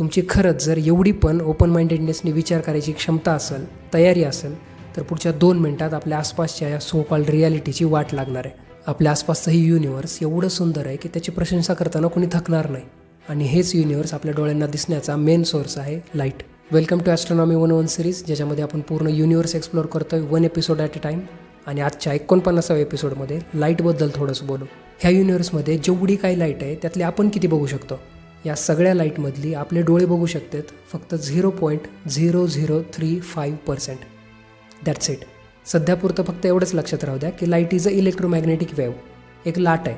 तुमची खरंच जर एवढी पण ओपन माइंडेडनेसने विचार करायची क्षमता असेल, तयारी असेल, तर पुढच्या 2 मिनिटात आपल्या आसपासच्या या सो कॉल्ड रियालिटीची वाट लागणार आहे. आपल्या आसपासचं ही युनिवर्स एवढं सुंदर आहे की त्याची प्रशंसा करताना कोणी थकणार नाही. आणि हेच युनिवर्स आपल्या डोळ्यांना दिसण्याचा मेन सोर्स आहे light. Welcome to astronomy 101 series, ज्याच्यामध्ये आपण पूर्ण युनिवर्स एक्सप्लोर करतोय 1 एपिसोड ॲट अ टाईम. आणि आजच्या 49व्या एपिसोडमध्ये लाईटबद्दल थोडंसं बोलू. ह्या युनिवर्समध्ये जेवढी काही लाईट आहे त्यातली आपण किती बघू शकतो? या सगळ्या लाईटमधली आपले डोळे बघू शकतात फक्त 0.0035%. That's it. सध्यापुरतं फक्त एवढंच लक्षात राहू द्या की light is a electromagnetic wave. एक लाट आहे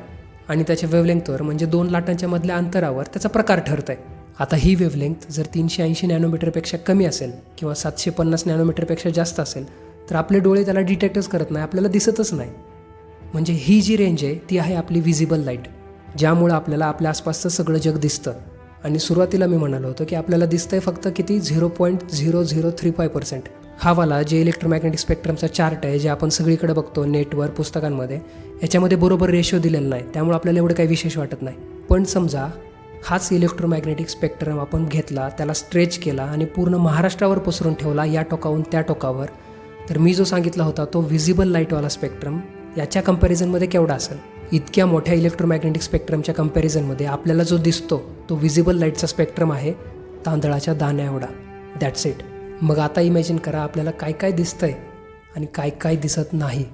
आणि त्याच्या वेव्हलेंथवर म्हणजे 2 लाटांच्या मधल्या अंतरावर त्याचा प्रकार ठरत आहे. आता ही वेव्हलेंथ जर 380 नॅनोमीटरपेक्षा कमी असेल किंवा 750 नॅनोमीटरपेक्षा जास्त असेल तर आपले डोळे त्याला डिटेक्टच करत नाही, आपल्याला दिसतच नाही. म्हणजे ही जी रेंज आहे ती आहे आपली व्हिजिबल लाईट, ज्यामुळं आपल्याला आपल्या आसपासचं सगळं जग दिसतं. आणि सुरुवातीला मी म्हणालो होतो की आपल्याला दिसतंय फक्त किती 0.0035%. हा वाला जे इलेक्ट्रोमॅग्नेटिक स्पेक्ट्रमचा चार्ट आहे, जे आपण सगळीकडे बघतो नेटवर, पुस्तकांमध्ये, याच्यामध्ये बरोबर रेशो दिलेला नाही, त्यामुळे आपल्याला एवढं काही विशेष वाटत नाही. पण समजा हाच इलेक्ट्रोमॅग्नेटिक स्पेक्ट्रम आपण घेतला, त्याला स्ट्रेच केला आणि पूर्ण महाराष्ट्रावर पसरून ठेवला, या टोकाहून त्या टोकावर, तर मी जो सांगितला होता तो व्हिजिबल लाईटवाला स्पेक्ट्रम याच्या कंपॅरिझनमध्ये केवढा असेल? इतक्या मोठ्या इलेक्ट्रोमॅग्नेटिक स्पेक्ट्रमच्या कंपॅरिझनमध्ये आपल्याला जो दिसतो तो व्हिजिबल लाईटचा स्पेक्ट्रम आहे तांदळाच्या दाण्या एवढा. That's it. मग आता इमॅजिन करा आपल्याला काय काय दिसतंय आणि काय काय दिसत नाही.